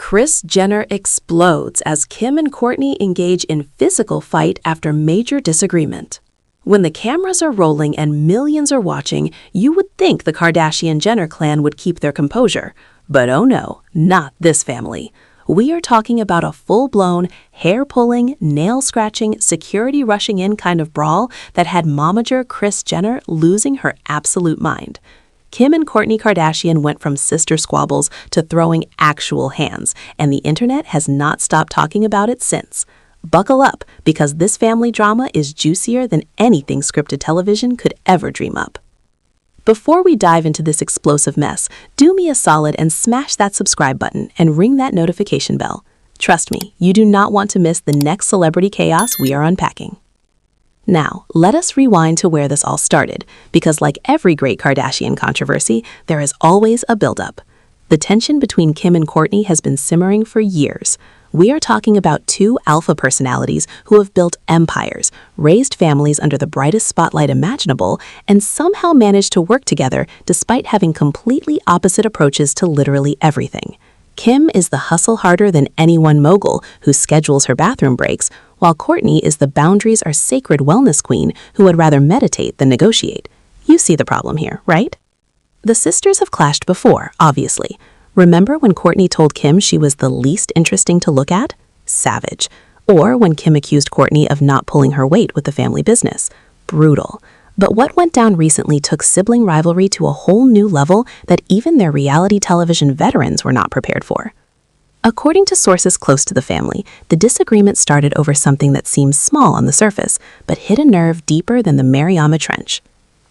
Kris Jenner explodes as Kim and Kourtney engage in physical fight after major disagreement. When the cameras are rolling and millions are watching, you would think the Kardashian-Jenner clan would keep their composure. But oh no, not this family. We are talking about a full-blown, hair-pulling, nail-scratching, security-rushing-in kind of brawl that had momager Kris Jenner losing her absolute mind. Kim and Kourtney Kardashian went from sister squabbles to throwing actual hands, and the internet has not stopped talking about it since. Buckle up, because this family drama is juicier than anything scripted television could ever dream up. Before we dive into this explosive mess, do me a solid and smash that subscribe button and ring that notification bell. Trust me, you do not want to miss the next celebrity chaos we are unpacking. Now, let us rewind to where this all started, because like every great Kardashian controversy, there is always a buildup. The tension between Kim and Kourtney has been simmering for years. We are talking about two alpha personalities who have built empires, raised families under the brightest spotlight imaginable, and somehow managed to work together despite having completely opposite approaches to literally everything. Kim is the hustle harder than anyone mogul who schedules her bathroom breaks, while Kourtney is the boundaries are sacred wellness queen who would rather meditate than negotiate. You see the problem here, right? The sisters have clashed before, obviously. Remember when Kourtney told Kim she was the least interesting to look at? Savage. Or when Kim accused Kourtney of not pulling her weight with the family business? Brutal. But what went down recently took sibling rivalry to a whole new level that even their reality television veterans were not prepared for. According to sources close to the family, the disagreement started over something that seems small on the surface, but hit a nerve deeper than the Mariana Trench.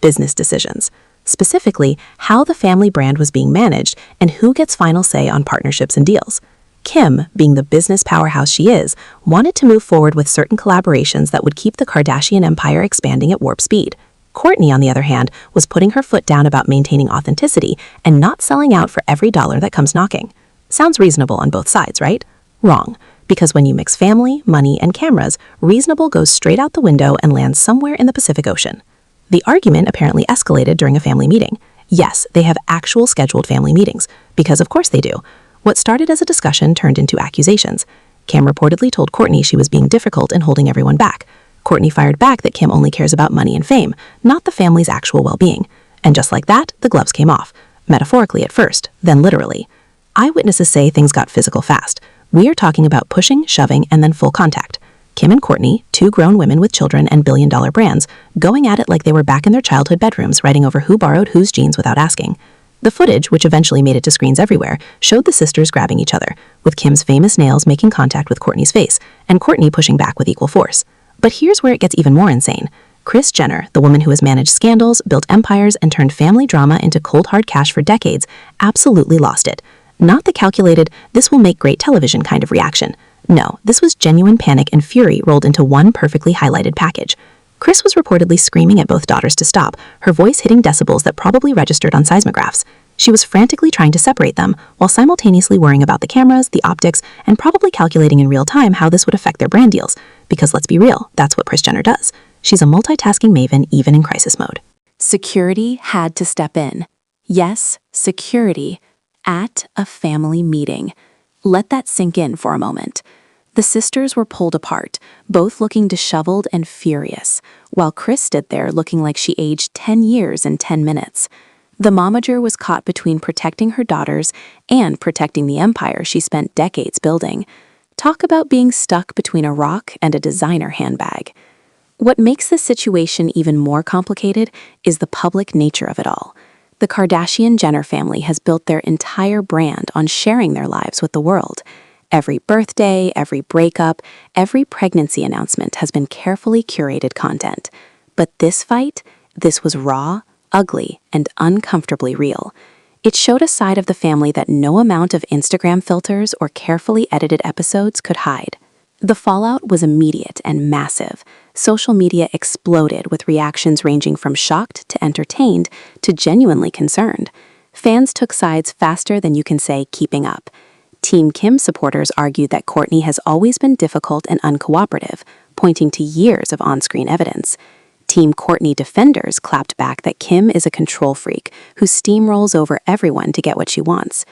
Business decisions. Specifically, how the family brand was being managed and who gets final say on partnerships and deals. Kim, being the business powerhouse she is, wanted to move forward with certain collaborations that would keep the Kardashian empire expanding at warp speed. Kourtney, on the other hand, was putting her foot down about maintaining authenticity and not selling out for every dollar that comes knocking. Sounds reasonable on both sides, right? Wrong, because when you mix family, money, and cameras, reasonable goes straight out the window and lands somewhere in the Pacific Ocean. The argument apparently escalated during a family meeting. Yes, they have actual scheduled family meetings, because of course they do. What started as a discussion turned into accusations. Kim reportedly told Kourtney she was being difficult and holding everyone back. Kourtney fired back that Kim only cares about money and fame, not the family's actual well-being. And just like that, the gloves came off. Metaphorically at first, then literally. Eyewitnesses say things got physical fast. We are talking about pushing, shoving, and then full contact. Kim and Kourtney, two grown women with children and billion-dollar brands, going at it like they were back in their childhood bedrooms, fighting over who borrowed whose jeans without asking. The footage, which eventually made it to screens everywhere, showed the sisters grabbing each other, with Kim's famous nails making contact with Kourtney's face, and Kourtney pushing back with equal force. But here's where it gets even more insane. Kris Jenner, the woman who has managed scandals, built empires, and turned family drama into cold hard cash for decades, absolutely lost it. Not the calculated, this will make great television kind of reaction. No, this was genuine panic and fury rolled into one perfectly highlighted package. Kris was reportedly screaming at both daughters to stop, her voice hitting decibels that probably registered on seismographs. She was frantically trying to separate them, while simultaneously worrying about the cameras, the optics, and probably calculating in real time how this would affect their brand deals. Because let's be real, that's what Kris Jenner does. She's a multitasking maven even in crisis mode. Security had to step in. Yes, security at a family meeting. Let that sink in for a moment. The sisters were pulled apart, both looking disheveled and furious, while Kris stood there looking like she aged 10 years in 10 minutes. The momager was caught between protecting her daughters and protecting the empire she spent decades building. Talk about being stuck between a rock and a designer handbag. What makes this situation even more complicated is the public nature of it all. The Kardashian-Jenner family has built their entire brand on sharing their lives with the world. Every birthday, every breakup, every pregnancy announcement has been carefully curated content. But this fight, this was raw, ugly, and uncomfortably real. It showed a side of the family that no amount of Instagram filters or carefully edited episodes could hide. The fallout was immediate and massive. Social media exploded with reactions ranging from shocked to entertained to genuinely concerned. Fans took sides faster than you can say keeping up. Team Kim supporters argued that Kourtney has always been difficult and uncooperative, pointing to years of on-screen evidence. Team Kourtney defenders clapped back that Kim is a control freak who steamrolls over everyone to get what she wants.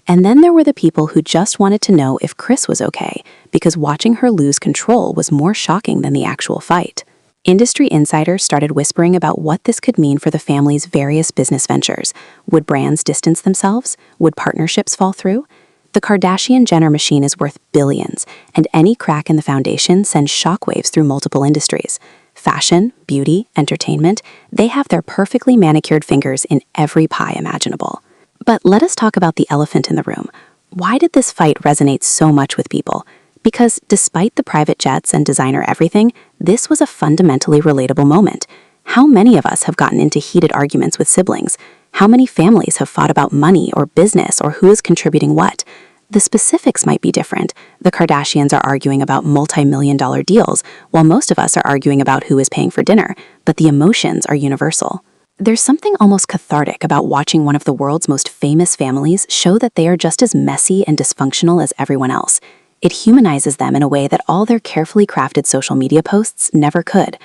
And then there were the people who just wanted to know if Kris was okay, because watching her lose control was more shocking than the actual fight. Industry insiders started whispering about what this could mean for the family's various business ventures. Would brands distance themselves? Would partnerships fall through? The Kardashian-Jenner machine is worth billions, and any crack in the foundation sends shockwaves through multiple industries. Fashion, beauty, entertainment, they have their perfectly manicured fingers in every pie imaginable. But let us talk about the elephant in the room. Why did this fight resonate so much with people? Because despite the private jets and designer everything, this was a fundamentally relatable moment. How many of us have gotten into heated arguments with siblings? How many families have fought about money or business or who is contributing what? The specifics might be different. The Kardashians are arguing about multi-million-dollar deals, while most of us are arguing about who is paying for dinner, but the emotions are universal. There's something almost cathartic about watching one of the world's most famous families show that they are just as messy and dysfunctional as everyone else. It humanizes them in a way that all their carefully crafted social media posts never could.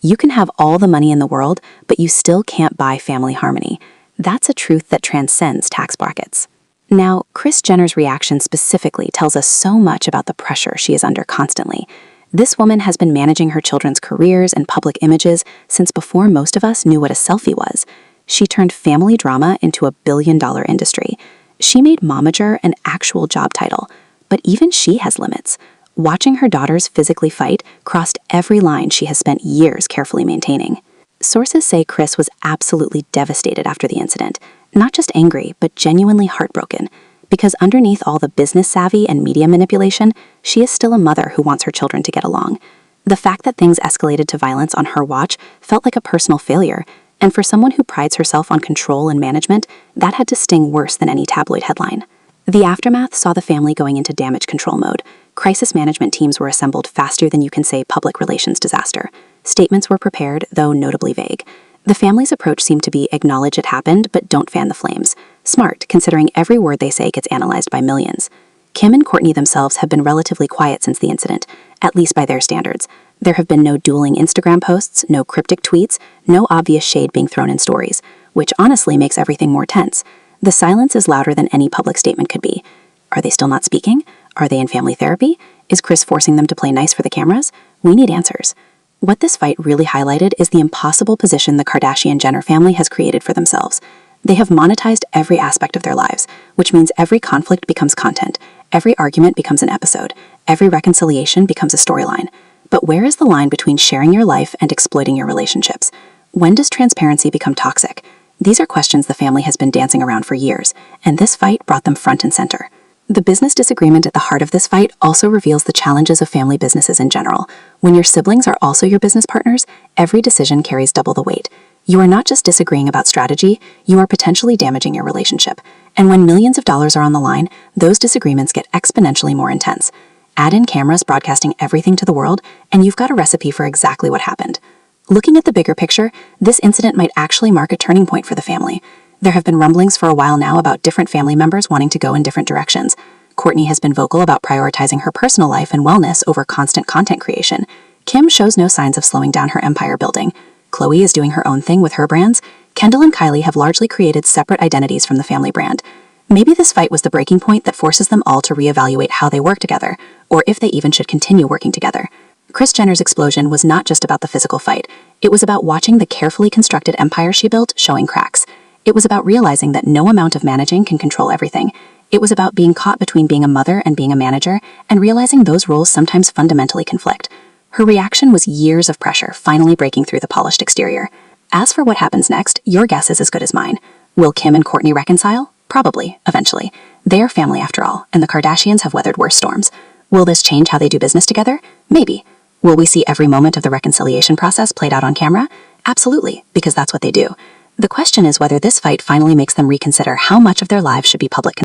You can have all the money in the world, but you still can't buy family harmony. That's a truth that transcends tax brackets. Now, Kris Jenner's reaction specifically tells us so much about the pressure she is under constantly. This woman has been managing her children's careers and public images since before most of us knew what a selfie was. She turned family drama into a billion-dollar industry. She made momager an actual job title. But even she has limits. Watching her daughters physically fight crossed every line she has spent years carefully maintaining. Sources say Kris was absolutely devastated after the incident, not just angry, but genuinely heartbroken, because underneath all the business savvy and media manipulation, she is still a mother who wants her children to get along. The fact that things escalated to violence on her watch felt like a personal failure, and for someone who prides herself on control and management, that had to sting worse than any tabloid headline. The aftermath saw the family going into damage control mode. Crisis management teams were assembled faster than you can say public relations disaster. Statements were prepared, though notably vague. The family's approach seemed to be acknowledge it happened, but don't fan the flames. Smart, considering every word they say gets analyzed by millions. Kim and Kourtney themselves have been relatively quiet since the incident, at least by their standards. There have been no dueling Instagram posts, no cryptic tweets, no obvious shade being thrown in stories, which honestly makes everything more tense. The silence is louder than any public statement could be. Are they still not speaking? Are they in family therapy? Is Kris forcing them to play nice for the cameras? We need answers. What this fight really highlighted is the impossible position the Kardashian-Jenner family has created for themselves. They have monetized every aspect of their lives, which means every conflict becomes content, every argument becomes an episode, every reconciliation becomes a storyline. But where is the line between sharing your life and exploiting your relationships? When does transparency become toxic? These are questions the family has been dancing around for years, and this fight brought them front and center. The business disagreement at the heart of this fight also reveals the challenges of family businesses in general. When your siblings are also your business partners, every decision carries double the weight. You are not just disagreeing about strategy, you are potentially damaging your relationship. And when millions of dollars are on the line, those disagreements get exponentially more intense. Add in cameras broadcasting everything to the world, and you've got a recipe for exactly what happened. Looking at the bigger picture, this incident might actually mark a turning point for the family. There have been rumblings for a while now about different family members wanting to go in different directions. Kourtney has been vocal about prioritizing her personal life and wellness over constant content creation. Kim shows no signs of slowing down her empire building. Khloe is doing her own thing with her brands. Kendall and Kylie have largely created separate identities from the family brand. Maybe this fight was the breaking point that forces them all to reevaluate how they work together, or if they even should continue working together. Kris Jenner's explosion was not just about the physical fight. It was about watching the carefully constructed empire she built showing cracks. It was about realizing that no amount of managing can control everything. It was about being caught between being a mother and being a manager, and realizing those roles sometimes fundamentally conflict. Her reaction was years of pressure finally breaking through the polished exterior. As for what happens next, your guess is as good as mine. Will Kim and Kourtney reconcile? Probably, eventually. They are family after all, and the Kardashians have weathered worse storms. Will this change how they do business together? Maybe. Will we see every moment of the reconciliation process played out on camera? Absolutely, because that's what they do. The question is whether this fight finally makes them reconsider how much of their lives should be public.